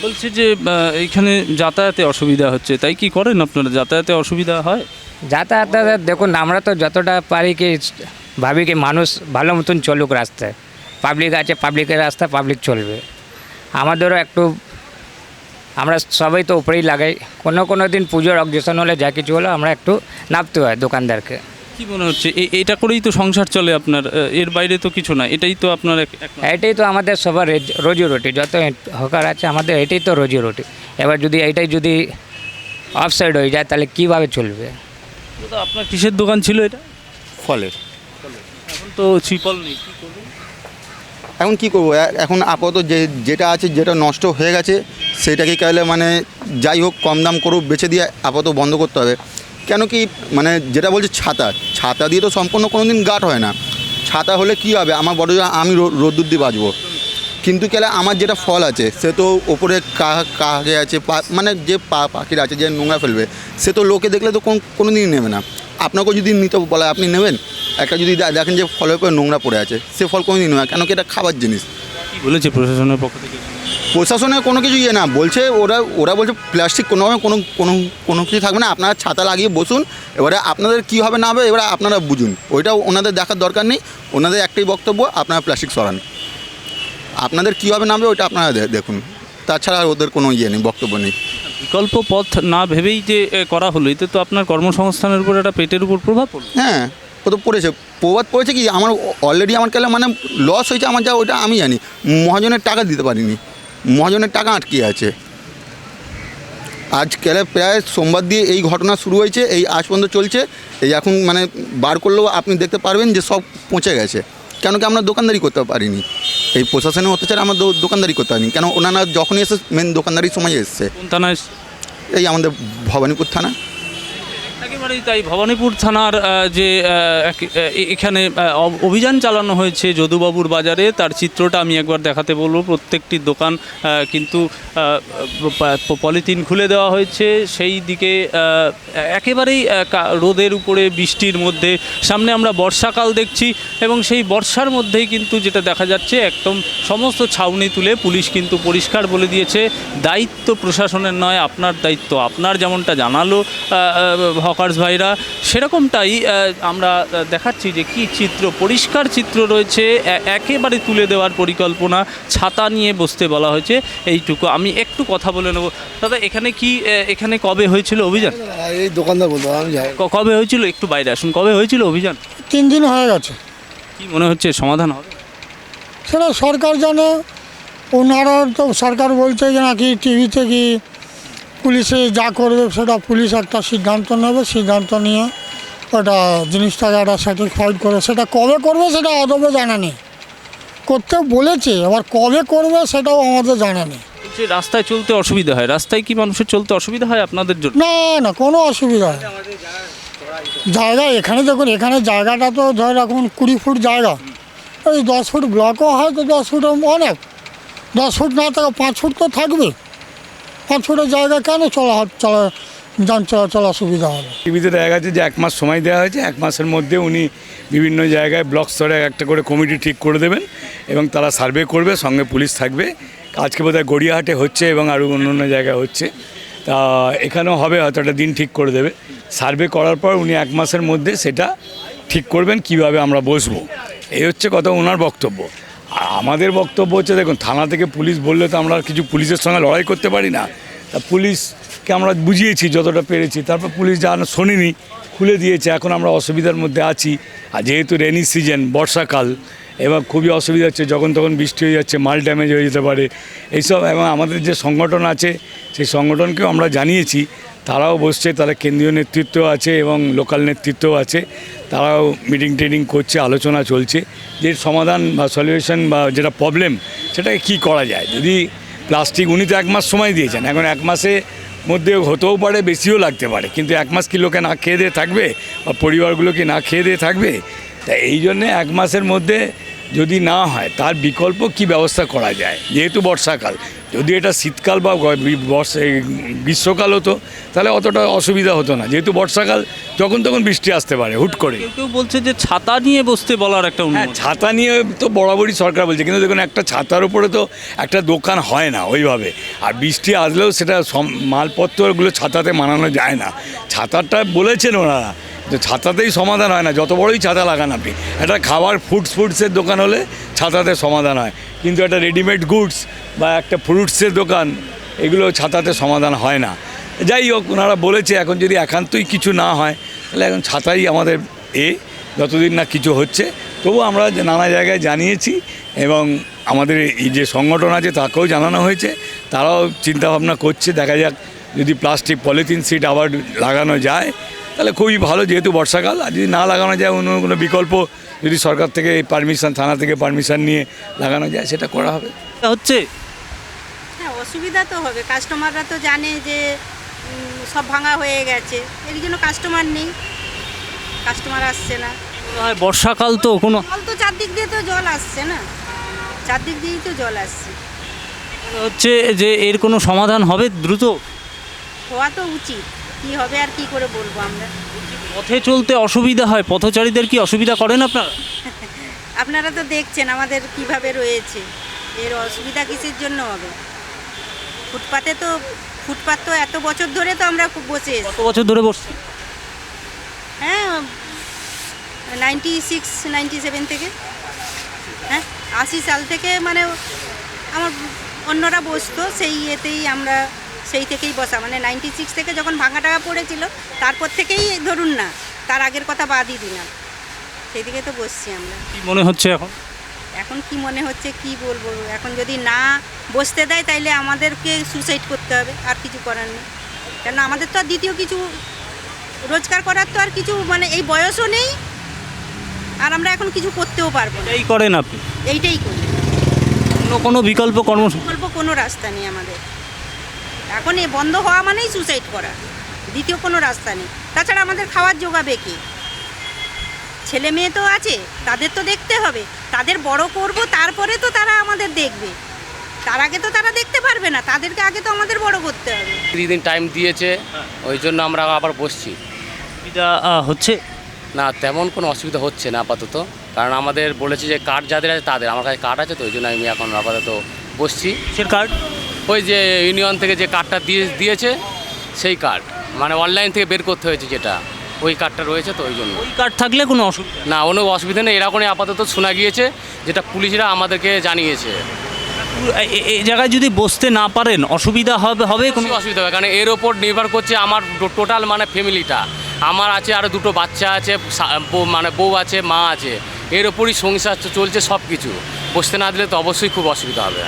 বলছি যে এইখানে যাতায়াতে অসুবিধা হচ্ছে, তাই কি করেন আপনারা? যাতায়াতে অসুবিধা হয়? যাতায়াত দেখুন, আমরা তো যতটা পারি কি ভাবি কি মানুষ ভালো মতন চলুক রাস্তায়। পাবলিক আছে, পাবলিকের রাস্তা পাবলিক চলবে। আমাদেরও একটু, আমরা সবাই তো উপরেই লাগাই। কোনো দিন পুজোর অকেশন হলে যা কিছু হলো আমরা একটু নামতে হয় দোকানদারকে। কি মনে হচ্ছে এটা করেই তো সংসার চলে আপনার? এর বাইরে তো কিছু না, এটাই তো আপনার এটাই তো আমাদের সবার রোজি রুটি। যত হকার আছে আমাদের এটাই তো রোজি রুটি। এবার যদি এইটাই যদি অফসাইড হয়ে যায় তাহলে কীভাবে চলবে? আপনার কিসের দোকান ছিল এটা? ফলের। এখন তো ছিপল নেই, কি করবেন? এখন কি করবো, এখন আপাতত যেটা আছে, যেটা নষ্ট হয়ে গেছে সেটাকে কাইলে মানে যাই হোক কম দাম করুক বেচে দিয়ে আপাতত বন্ধ করতে হবে। কেন কি মানে যেটা বলছে ছাতা দিয়ে তো সম্পূর্ণ কোনো দিন গাঢ় হয় না। ছাতা হলে কি হবে, আমার বড় আমি রোদ্দুর দিয়ে বাঁচবো, কিন্তু কেলে আমার যেটা ফল আছে সে তো ওপরে কাকে আছে মানে যে পাখির আছে যে নোংরা ফেলবে, সে তো লোকে দেখলে তো কোনো দিনই নেবে না। আপনাকেও যদি নিতে বলে আপনি নেবেন? একটা যদি দেখেন যে ফলের উপরে নোংরা পড়ে আছে, সে ফল কোনো দিন নেবে না, কেন কি এটা খাবার জিনিস। কি বলেছে প্রশাসনের পক্ষ থেকে? প্রশাসনের কোনো কিছু ইয়ে না বলছে, ওরা বলছে প্লাস্টিক কোনোভাবে কোনো কিছু থাকবে না, আপনারা ছাতা লাগিয়ে বসুন। এবারে আপনাদের কী হবে না হবে এবারে আপনারা বুঝুন, ওইটাও ওনাদের দেখার দরকার নেই। ওনাদের একটাই বক্তব্য, আপনারা প্লাস্টিক সরান। আপনাদের কী হবে না হবে ওইটা আপনারা দেখুন, তাছাড়া ওদের কোনো ইয়ে নেই, বক্তব্য নেই। বিকল্প পথ না ভেবেই যে করা হলো, এতে তো আপনার কর্মসংস্থানের উপর একটা পেটের উপর প্রভাব পড়লো। হ্যাঁ, ও তো পড়েছে, প্রভাব পড়েছে কি আমার অলরেডি আমার কালে মানে লস হয়েছে আমার, যা ওইটা আমি জানি। মহাজনের টাকা দিতে পারিনি, মহাজনের টাকা আটকে আছে। আজকালে প্রায় সোমবার দিয়ে এই ঘটনা শুরু হয়েছে, এই আজ পর্যন্ত চলছে। এই এখন মানে বার করলেও আপনি দেখতে পারবেন যে সব পৌঁছে গেছে। কেন কি আমরা দোকানদারি করতে পারিনি, এই প্রশাসনের অত্যাচারে আমরা দোকানদারি করতে পারিনি। কেন ওনারা যখনই এসে মেন দোকানদারির সময় এসছে। কোন থানায়? এই আমাদের ভবানীপুর থানা। একেবারেই তাই। ভবানীপুর থানার যে এখানে অভিযান চালানো হয়েছে যদুবাবুর বাজারে, তার চিত্রটা আমি একবার দেখাতে বলবো। প্রত্যেকটি দোকান কিন্তু পলিথিন খুলে দেওয়া হয়েছে, সেই দিকে একেবারেই রোদের উপরে বৃষ্টির মধ্যে। সামনে আমরা বর্ষাকাল দেখছি এবং সেই বর্ষার মধ্যেই কিন্তু যেটা দেখা যাচ্ছে একদম সমস্ত ছাউনি তুলে পুলিশ কিন্তু পরিষ্কার বলে দিয়েছে, দায়িত্ব প্রশাসনের নয়, আপনার দায়িত্ব। আপনার যেমনটা জানালো হকার্স ভাইরা, সেরকমটাই আমরা দেখাচ্ছি যে কি চিত্র, পরিষ্কার চিত্র রয়েছে, একেবারে তুলে দেওয়ার পরিকল্পনা। ছাতা নিয়ে বসতে বলা হয়েছে, এইটুকু। আমি একটু কথা বলে নেব। দাদা, এখানে কবে হয়েছিল অভিযান? এই দোকানদার বলবো, আমি যাই। কবে হয়েছিল, একটু বাইরে আসুন। কবে হয়েছিল অভিযান? 3 দিন হয়ে গেছে। কি মনে হচ্ছে সমাধান হবে? সেটা সরকার জানে। ওনারা তো সরকার বলছে যে নাকি টিভিতে কি পুলিশে যা করবে সেটা পুলিশ একটা সিদ্ধান্ত নেবে, সিদ্ধান্ত নিয়ে ওটা জিনিসটাকে একটা স্যাটিসফাইড করে। সেটা কবে করবে সেটা আদবে জানা নেই। করতে বলেছে, আবার কবে করবে সেটাও আমাদের জানা নেই। রাস্তায় চলতে অসুবিধা হয়? রাস্তায় কি মানুষের চলতে অসুবিধা হয় আপনাদের জন্য? না না, কোনো অসুবিধা হয় না। জায়গা এখানে দেখুন, এখানে জায়গাটা তো ধর এখন 20 ফুট জায়গা। এই 10 ফুট ব্লকও হয় তো 10 ফুট অনেক। 10 ফুট না থাকে 5 ফুট তো থাকবে। 5 ফুটের জায়গা কেন যান চলাচল অসুবিধা হবে? টিভিতে দেখা গেছে যে 1 মাস সময় দেওয়া হয়েছে। 1 মাসের মধ্যে উনি বিভিন্ন জায়গায় ব্লক স্তরে একটা করে কমিটি ঠিক করে দেবেন এবং তারা সার্ভে করবে, সঙ্গে পুলিশ থাকবে। আজকে বোধহয় গড়িয়াহাটে হচ্ছে এবং আরও অন্য জায়গায় হচ্ছে, তা এখানেও হবে, হয়তো একটা দিন ঠিক করে দেবে। সার্ভে করার পর উনি 1 মাসের মধ্যে সেটা ঠিক করবেন কিভাবে আমরা বসবো। এই হচ্ছে কথা ওনার বক্তব্য। আর আমাদের বক্তব্য হচ্ছে, দেখুন, থানা থেকে পুলিশ বললে তো আমরা কিছু পুলিশের সঙ্গে লড়াই করতে পারি না। তা পুলিশকে আমরা বুঝিয়েছি যতটা পেরেছি, তারপর পুলিশ যা শোনেনি, খুলে দিয়েছে। এখন আমরা অসুবিধার মধ্যে আছি। আর যেহেতু রেনি সিজন, বর্ষাকাল, এবং খুবই অসুবিধা হচ্ছে, যখন তখন বৃষ্টি হয়ে যাচ্ছে, মাল ড্যামেজ হয়ে যেতে পারে এইসব। এবং আমাদের যে সংগঠন আছে সেই সংগঠনকেও আমরা জানিয়েছি, তারাও বসছে, তারা কেন্দ্রীয় নেতৃত্ব আছে এবং লোকাল নেতৃত্বও আছে, তারাও মিটিং করছে, আলোচনা চলছে যে সমাধান বা সলিউশন বা যেটা প্রবলেম সেটাকে কী করা যায়। যদি প্লাস্টিক, উনি তো 1 মাস সময় দিয়েছেন, এখন 1 মাসে মধ্যে হতেও পারে, বেশিও লাগতে পারে, কিন্তু 1 মাস কি লোকে না খেয়ে দিয়ে থাকবে বা পরিবারগুলো কি না খেয়ে দিয়ে থাকবে? তা এই জন্যে 1 মাসের মধ্যে যদি না হয় তার বিকল্প কি ব্যবস্থা করা যায়। যেহেতু বর্ষাকাল, যদি এটা শীতকাল বা গ্রীষ্মকাল হতো তাহলে অতটা অসুবিধা হতো না। যেহেতু বর্ষাকাল, যখন তখন বৃষ্টি আসতে পারে হুট করে। কেউ কেউ বলছে যে ছাতা নিয়ে বসতে বলার একটা হ্যাঁ, অনুমতি। ছাতা নিয়ে তো বরাবরই সরকার বলছে, কিন্তু দেখুন একটা ছাতার উপরে তো একটা দোকান হয় না ওইভাবে। আর বৃষ্টি আসলেও সেটা মালপত্রগুলো ছাতাতে মানানো যায় না। ছাতাটা বলেছেন ওনারা যে ছাতাতেই সমাধান হয় না, যত বড়ই ছাতা লাগান আপনি। একটা খাবার ফুডসের দোকান হলে ছাতাতে সমাধান হয়, কিন্তু একটা রেডিমেড গুডস বা একটা ফ্রুটসের দোকান, এগুলো ছাতাতে সমাধান হয় না। যাই হোক, ওনারা বলেছে এখন যদি একান্তই কিছু না হয় তাহলে এখন ছাতাই আমাদের যতদিন না কিছু হচ্ছে। তবু আমরা নানা জায়গায় জানিয়েছি এবং আমাদের এই যে সংগঠন আছে তাকেও জানানো হয়েছে, তারাও চিন্তাভাবনা করছে। দেখা যাক যদি প্লাস্টিক পলিথিন সিট আবার লাগানো যায় তাহলে খুবই ভালো, যেহেতু বর্ষাকাল। আর যদি না লাগানো যায়, অন্য কোনো বিকল্প যদি সরকার থেকে পারমিশন, থানা থেকে পারমিশন নিয়ে লাগানো যায়, সেটা করা হবে। হচ্ছে হ্যাঁ, অসুবিধা তো হবে। কাস্টমাররা তো জানে যে সব ভাঙা হয়ে গেছে, এর জন্য কাস্টমার নেই, কাস্টমার আসছে না। মনে হয় বর্ষাকাল তো কোনো জল তো চারদিক দিয়ে তো জল আসছে না, চারদিক দিয়েই তো জল আসছে। মনে হচ্ছে যে এর কোনো সমাধান হবে দ্রুত। হওয়া তো উচিত, কি হবে আর কি করে বলবো আমরা। পথে চলতে অসুবিধা হয়, পথচারীদের কি অসুবিধা করেন আপনারা? আপনারা তো দেখছেন আমাদের কিভাবে রয়েছে, এর অসুবিধা কিসের জন্য হবে? ফুটপাত তো এত বছর ধরে তো আমরা খুব বসে এসেছি। কত বছর ধরে বসছি? হ্যাঁ, 96-97 থেকে, হ্যাঁ 80 সাল থেকে, মানে আমার অন্যরা বসতো সেই ইয়েতেই আমরা সেই থেকেই বসা, মানে 96 থেকে যখন ভাঙা টাকা পড়েছিল তারপর থেকেই ধরুন না, তার আগের কথা বাদই দিলাম, সেই দিকে তো বসছি আমরা। কি মনে হচ্ছে এখন? এখন কি মনে হচ্ছে কি বলবো, এখন যদি না বসতে দেয় তাইলে আমাদেরকে সুসাইড করতে হবে, আর কিছু করার নেই। কেন আমাদের তো আর দ্বিতীয় কিছু রোজগার করার তো আর কিছু, মানে এই বয়সও নেই, আর আমরা এখন কিছু করতেও পারবো না। এই করেন আপনি? এইটাই করি, অন্য কোনো বিকল্প কর্মসূচি? বিকল্প কোনো রাস্তা নেই আমাদের। এখন এ বন্ধ হওয়া মানেই সুসাইড করা, দ্বিতীয় কোনো রাস্তা নেই। তাছাড়া আমাদের খাওয়ার জোগাবে কে? ছেলে মেয়ে তো আছে, তাদের তো দেখতে হবে, তাদের বড় করব, তারপরে তো তারা আমাদের দেখবে, তার আগে তো তারা দেখতে পারবে না, তাদেরকে আগে তো আমাদের বড় করতে হবে। 3 দিন টাইম দিয়েছে, ওই জন্য আমরা আবার বসছি। সুবিধা হচ্ছে না, তেমন কোনো অসুবিধা হচ্ছে না আপাতত, কারণ আমাদের বলেছে যে কার্ড যাদের আছে তাদের, আমার কাছে কার্ড আছে, তো ওই জন্য আমি এখন আপাতত বসছি। কিসের কার্ড? ওই যে ইউনিয়ন থেকে যে কার্ডটা দিয়েছে সেই কার্ড, মানে অনলাইন থেকে বের করতে হয়েছে যেটা, ওই কার্ডটা রয়েছে, তো ওই জন্য। ওই কার্ড থাকলে কোনো অসুবিধা না, কোনো অসুবিধা নেই, এরকমই আপাতত শোনা গিয়েছে, যেটা পুলিশরা আমাদেরকে জানিয়েছে। এই জায়গায় যদি বসতে না পারেন অসুবিধা হবে কোনো? কোনো অসুবিধা হবে, কারণ এর ওপর নির্ভর করছে আমার টোটাল মানে ফ্যামিলিটা। আমার আছে আরও 2টো বাচ্চা আছে, মানে বউ আছে, মা আছে, এর ওপরই সংসার চলছে সব কিছু। বসতে না দিলে তো অবশ্যই খুব অসুবিধা হবে।